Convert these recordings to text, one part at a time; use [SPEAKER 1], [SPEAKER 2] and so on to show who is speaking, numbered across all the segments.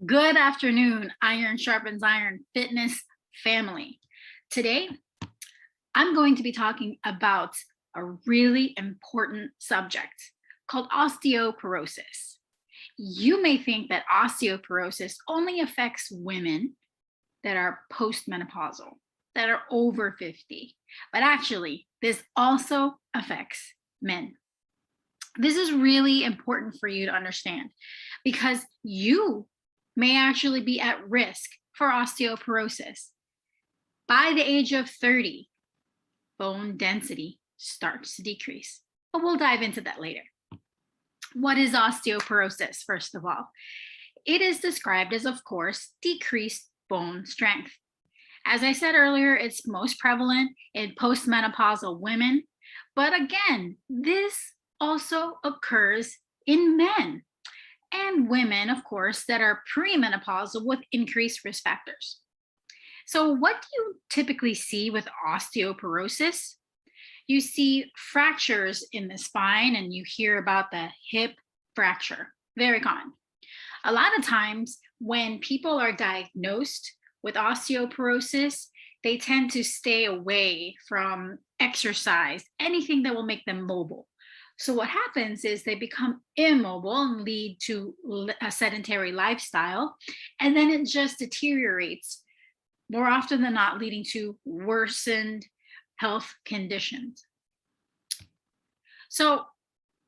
[SPEAKER 1] Good afternoon, Iron Sharpens Iron Fitness family. Today, I'm going to be talking about a really important subject called osteoporosis. You may think that osteoporosis only affects women that are postmenopausal, that are over 50, but actually, this also affects men. This is really important for you to understand because you may actually be at risk for osteoporosis. By the age of 30, bone density starts to decrease. But we'll dive into that later. What is osteoporosis, first of all? It is described as, of course, decreased bone strength. As I said earlier, it's most prevalent in postmenopausal women. But again, this also occurs in men and women, of course, that are premenopausal with increased risk factors. So, what do you typically see with osteoporosis? You see fractures in the spine, and you hear about the hip fracture, very common. A lot of times, when people are diagnosed with osteoporosis, they tend to stay away from exercise, anything that will make them mobile. So, what happens is they become immobile and lead to a sedentary lifestyle, and then it just deteriorates more often than not, leading to worsened health conditions. So,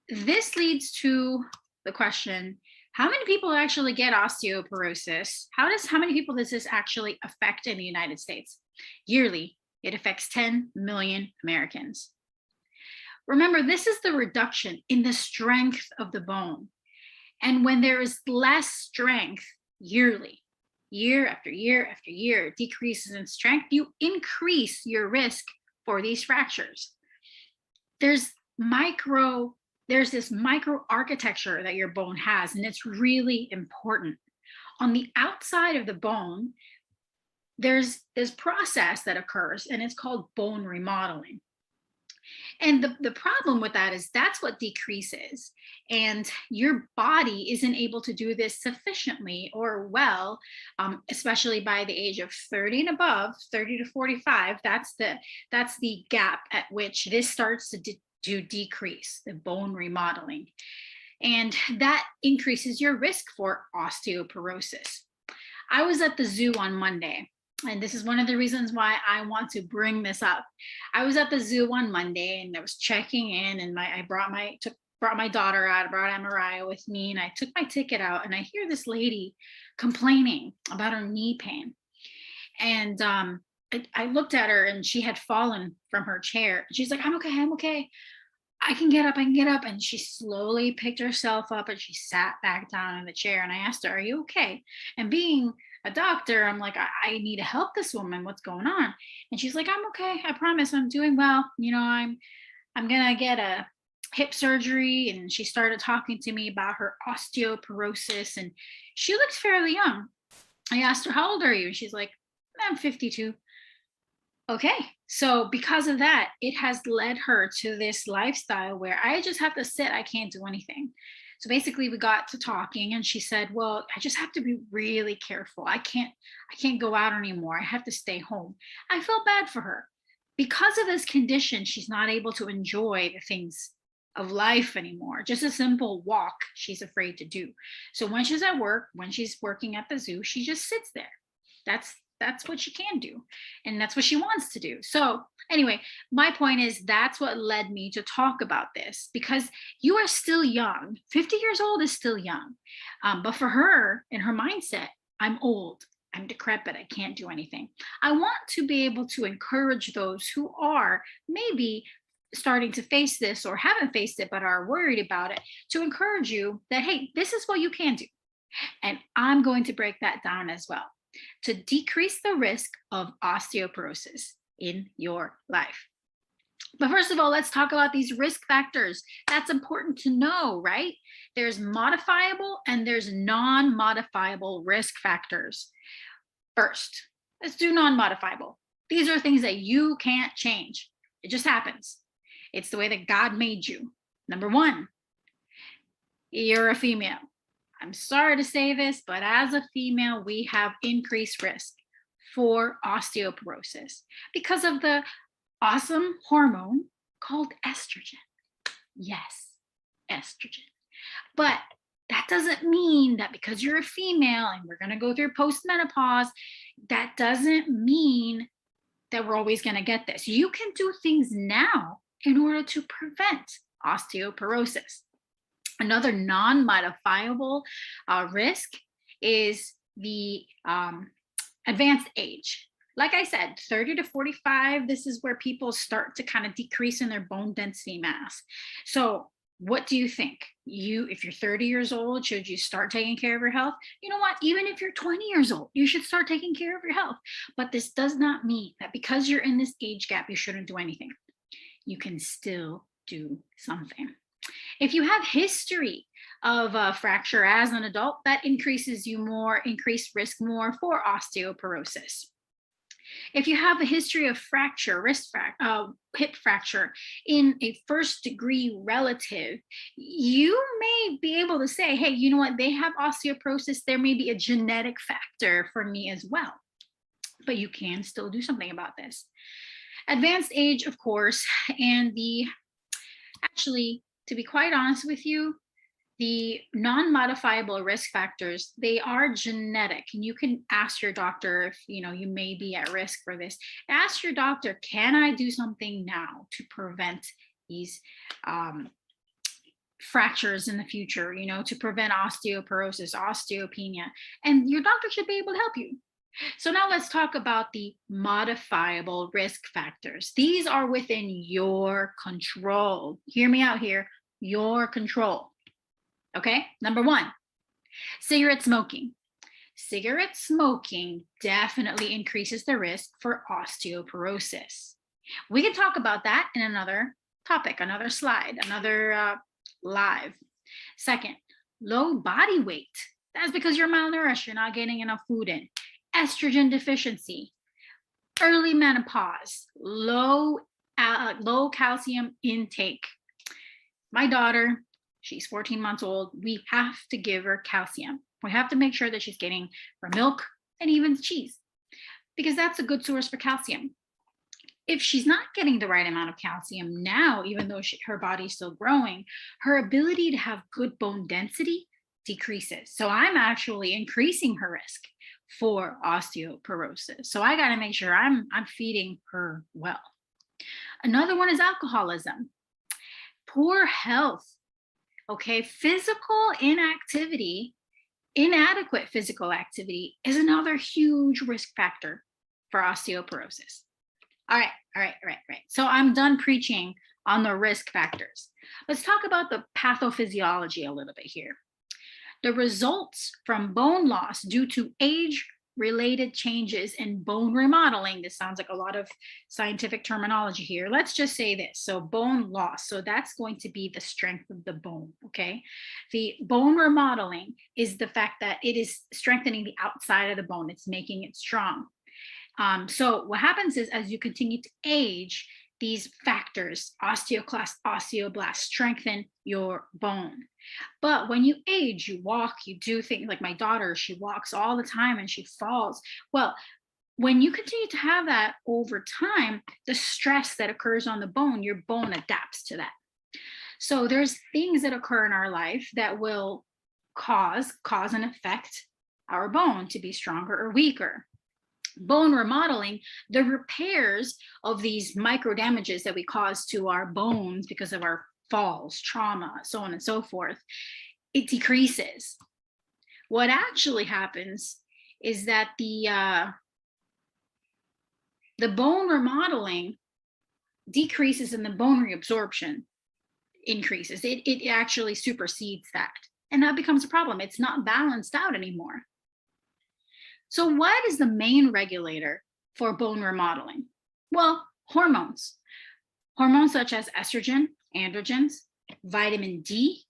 [SPEAKER 1] this leads to the question, how many people actually get osteoporosis? How many people does this actually affect in the United States? Yearly, it affects 10 million Americans. Remember, this is the reduction in the strength of the bone. And when there is less strength yearly, year after year after year, decreases in strength, you increase your risk for these fractures. There's this micro architecture that your bone has, and it's really important. On the outside of the bone, there's this process that occurs, and it's called bone remodeling. And the problem with that is that's what decreases. And your body isn't able to do this sufficiently or well, especially by the age of 30 and above, 30 to 45. That's the gap at which this starts to decrease, the bone remodeling. And that increases your risk for osteoporosis. I was at the zoo on Monday, and this is one of the reasons why I want to bring this up. I was at the zoo on Monday and I was checking in, and I brought my daughter out, I brought Mariah with me, and I took my ticket out, and I hear this lady complaining about her knee pain. And I looked at her, and she had fallen from her chair. She's like, I'm okay. I can get up. And she slowly picked herself up and she sat back down in the chair. And I asked her, are you okay? And being a doctor, I'm like, I need to help this woman. What's going on? And she's like, I'm okay. I promise I'm doing well. I'm gonna get a hip surgery. And she started talking to me about her osteoporosis. And she looked fairly young. I asked her, how old are you? And she's like, I'm 52. Okay. So because of that, it has led her to this lifestyle where I just have to sit. I can't do anything. So basically we got to talking, and she said, well, I just have to be really careful. I can't go out anymore. I have to stay home. I felt bad for her. Because of this condition, she's not able to enjoy the things of life anymore. Just a simple walk, she's afraid to do. So when she's at work, when she's working at the zoo, she just sits there. That's what she can do, and that's what she wants to do. So anyway, my point is that's what led me to talk about this, because you are still young. 50 years old is still young, but for her, in her mindset, I'm old, I'm decrepit, I can't do anything. I want to be able to encourage those who are maybe starting to face this or haven't faced it but are worried about it, to encourage you that, hey, this is what you can do, and I'm going to break that down as well, to decrease the risk of osteoporosis in your life. But first of all, let's talk about these risk factors. That's important to know, right? There's modifiable and there's non-modifiable risk factors. First, let's do non-modifiable. These are things that you can't change. It just happens. It's the way that God made you. Number one, you're a female. I'm sorry to say this, but as a female, we have increased risk for osteoporosis because of the awesome hormone called estrogen. Yes, estrogen. But that doesn't mean that because you're a female and we're going to go through postmenopause, that doesn't mean that we're always going to get this. You can do things now in order to prevent osteoporosis. Another non-modifiable risk is the advanced age. Like I said, 30 to 45, this is where people start to kind of decrease in their bone density mass. So what do you think? If you're 30 years old, should you start taking care of your health? You know what? Even if you're 20 years old, you should start taking care of your health. But this does not mean that because you're in this age gap, you shouldn't do anything. You can still do something. If you have history of a fracture as an adult, that increased risk more for osteoporosis. If you have a history of fracture, hip fracture in a first degree relative, you may be able to say, hey, you know what, they have osteoporosis. There may be a genetic factor for me as well, but you can still do something about this. Advanced age, of course, and actually, to be quite honest with you, the non-modifiable risk factors, they are genetic. And you can ask your doctor if you may be at risk for this. Ask your doctor, can I do something now to prevent these fractures in the future, to prevent osteoporosis, osteopenia? And your doctor should be able to help you. So now let's talk about the modifiable risk factors. These are within your control. Hear me out here, your control. Okay, number one, cigarette smoking. Cigarette smoking definitely increases the risk for osteoporosis. We can talk about that in another topic, another slide, another live. Second, low body weight. That's because you're malnourished, you're not getting enough food in. Estrogen deficiency, early menopause, low calcium intake. My daughter, she's 14 months old. We have to give her calcium. We have to make sure that she's getting her milk and even cheese because that's a good source for calcium. If she's not getting the right amount of calcium now, even though her body's still growing, her ability to have good bone density decreases. So I'm actually increasing her risk for osteoporosis. So I got to make sure I'm feeding her well. Another one is alcoholism, poor health. Okay, physical inactivity, inadequate physical activity is another huge risk factor for osteoporosis. All right. So I'm done preaching on the risk factors. Let's talk about the pathophysiology a little bit here. The results from bone loss due to age-related changes in bone remodeling. This sounds like a lot of scientific terminology here. Let's just say this. So bone loss. So that's going to be the strength of the bone, okay? The bone remodeling is the fact that it is strengthening the outside of the bone. It's making it strong. So what happens is as you continue to age, these factors, osteoclast, osteoblast, strengthen your bone. But when you age, you walk, you do things like my daughter, she walks all the time and she falls. Well, when you continue to have that over time, the stress that occurs on the bone, your bone adapts to that. So there's things that occur in our life that will cause and affect our bone to be stronger or weaker. Bone remodeling, the repairs of these micro damages that we cause to our bones because of our falls, trauma, so on and so forth, it decreases. What actually happens is that the bone remodeling decreases and the bone reabsorption increases. It actually supersedes that. And that becomes a problem. It's not balanced out anymore. So what is the main regulator for bone remodeling? Well, hormones. Hormones such as estrogen, androgens, vitamin D,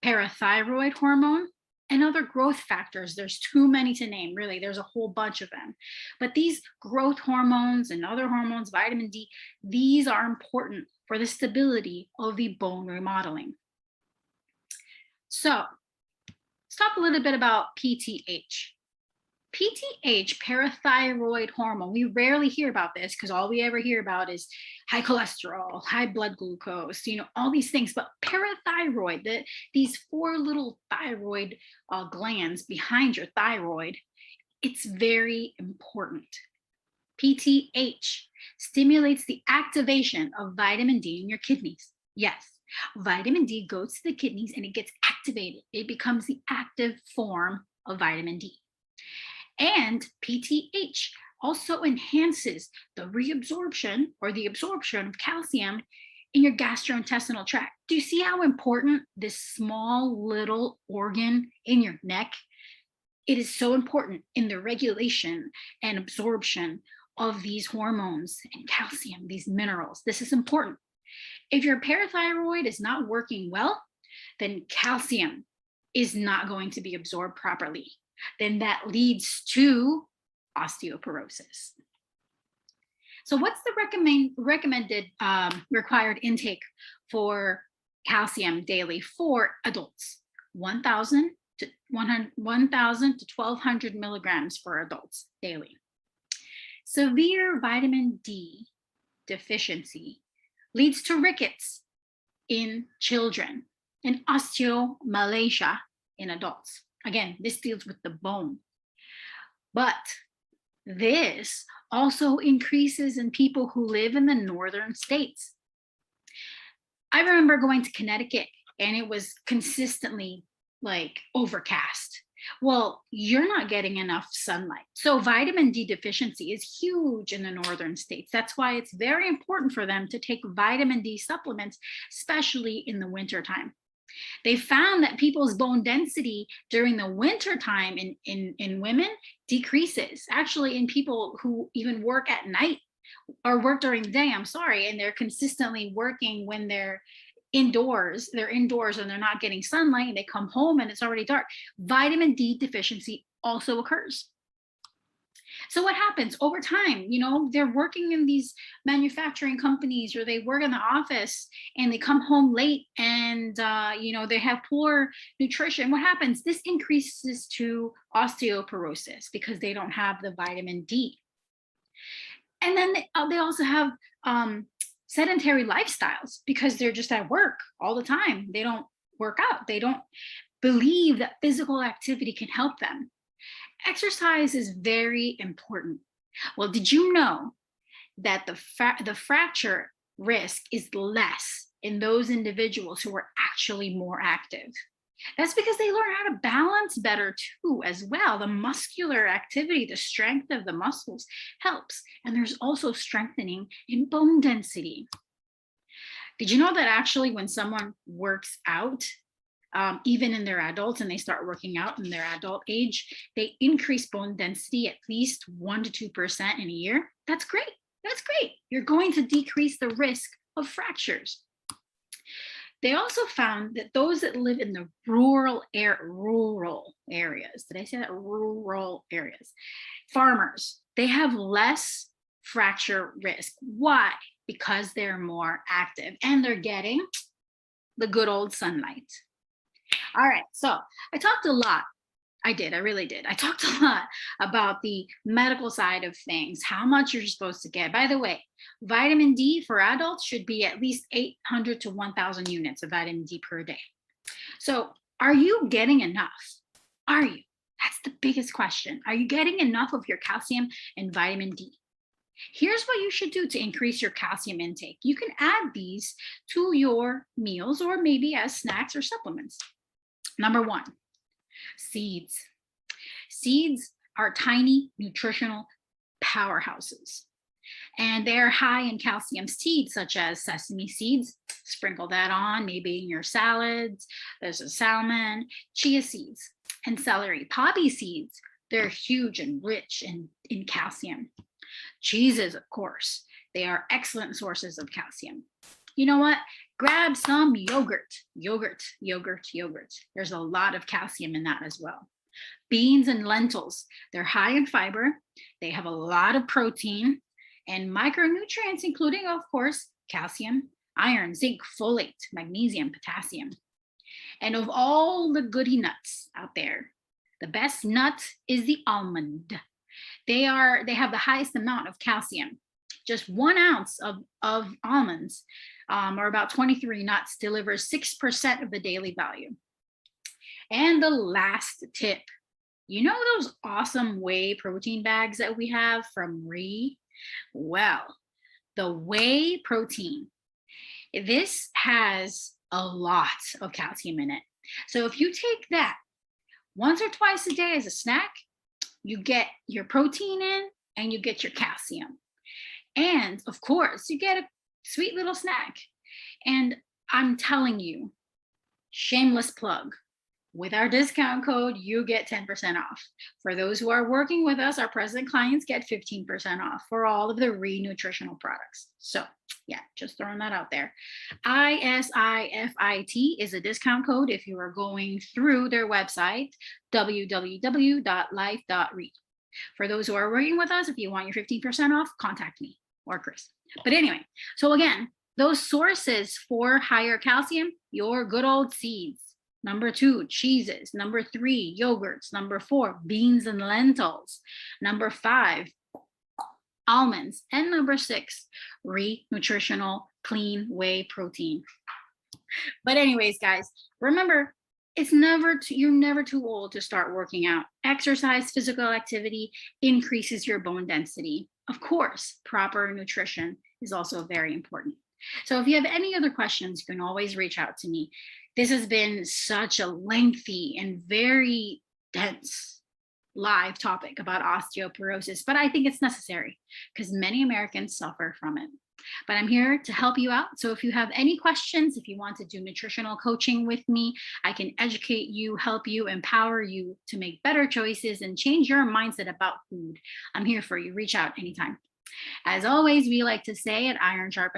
[SPEAKER 1] parathyroid hormone, and other growth factors. There's too many to name, really. There's a whole bunch of them. But these growth hormones and other hormones, vitamin D, these are important for the stability of the bone remodeling. So let's talk a little bit about PTH. PTH, parathyroid hormone, we rarely hear about this because all we ever hear about is high cholesterol, high blood glucose, all these things. But parathyroid, these four little thyroid glands behind your thyroid, it's very important. PTH stimulates the activation of vitamin D in your kidneys. Yes, vitamin D goes to the kidneys and it gets activated. It becomes the active form of vitamin D. And PTH also enhances the reabsorption or the absorption of calcium in your gastrointestinal tract. Do you see how important this small little organ in your neck? It is so important in the regulation and absorption of these hormones and calcium, these minerals. This is important. If your parathyroid is not working well, then calcium is not going to be absorbed properly. Then that leads to osteoporosis. So what's the recommended required intake for calcium daily for adults? 1,000 to 1,200 milligrams for adults daily. Severe vitamin D deficiency leads to rickets in children and osteomalacia in adults. Again, this deals with the bone. But this also increases in people who live in the northern states. I remember going to Connecticut and it was consistently like overcast. Well, you're not getting enough sunlight. So vitamin D deficiency is huge in the northern states. That's why it's very important for them to take vitamin D supplements, especially in the wintertime. They found that people's bone density during the winter time in women decreases. Actually, in people who even work at night or work during the day, and they're consistently working when they're indoors and they're not getting sunlight and they come home and it's already dark. Vitamin D deficiency also occurs. So what happens over time? They're working in these manufacturing companies or they work in the office and they come home late and, they have poor nutrition. What happens? This increases to osteoporosis because they don't have the vitamin D. And then they also have sedentary lifestyles because they're just at work all the time. They don't work out. They don't believe that physical activity can help them. Exercise is very important. Well, did you know that the fracture risk is less in those individuals who are actually more active? That's because they learn how to balance better too as well. The muscular activity, the strength of the muscles helps. And there's also strengthening in bone density. Did you know that actually when someone works out, even in their adults and they start working out in their adult age, they increase bone density at least 1 to 2% in a year? That's great. That's great. You're going to decrease the risk of fractures. They also found that those that live in the rural areas, did I say that? Rural areas, farmers, they have less fracture risk. Why? Because they're more active and they're getting the good old sunlight. All right, so I talked a lot. I really did. I talked a lot about the medical side of things, how much you're supposed to get. By the way, vitamin D for adults should be at least 800 to 1,000 units of vitamin D per day. So are you getting enough? Are you? That's the biggest question. Are you getting enough of your calcium and vitamin D? Here's what you should do to increase your calcium intake. You can add these to your meals or maybe as snacks or supplements. Number 1, seeds. Seeds are tiny nutritional powerhouses, and they're high in calcium. Seeds such as sesame seeds, sprinkle that on maybe in your salads. There's a salmon, chia seeds, and celery. Poppy seeds, they're huge and rich in calcium. Cheeses, of course, they are excellent sources of calcium. You know what? Grab some yogurt. There's a lot of calcium in that as well. Beans and lentils, they're high in fiber. They have a lot of protein and micronutrients, including, of course, calcium, iron, zinc, folate, magnesium, potassium. And of all the goody nuts out there, the best nut is the almond. They have the highest amount of calcium. Just 1 ounce of almonds, or about 23 nuts, delivers 6% of the daily value. And the last tip, you know those awesome whey protein bags that we have from Ree? Well, the whey protein, this has a lot of calcium in it. So if you take that once or twice a day as a snack, you get your protein in and you get your calcium. And of course, you get a sweet little snack. And I'm telling you, shameless plug, with our discount code, you get 10% off. For those who are working with us, our present clients get 15% off for all of the Ree nutritional products. So yeah, just throwing that out there. ISIFIT is a discount code if you are going through their website, www.life.re. For those who are working with us, if you want your 15% off, contact me or Chris. But anyway, so again, those sources for higher calcium, your good old seeds. Number 2, cheeses. Number 3, yogurts. Number 4, beans and lentils. Number 5, almonds. And number 6, Ree nutritional clean whey protein. But anyways, guys, remember, you're never too old to start working out. Exercise, physical activity increases your bone density. Of course, proper nutrition is also very important. So if you have any other questions, you can always reach out to me. This has been such a lengthy and very dense live topic about osteoporosis, but I think it's necessary because many Americans suffer from it. But I'm here to help you out. So if you have any questions, if you want to do nutritional coaching with me, I can educate you, help you, empower you to make better choices and change your mindset about food. I'm here for you. Reach out anytime. As always, we like to say at Iron Sharpens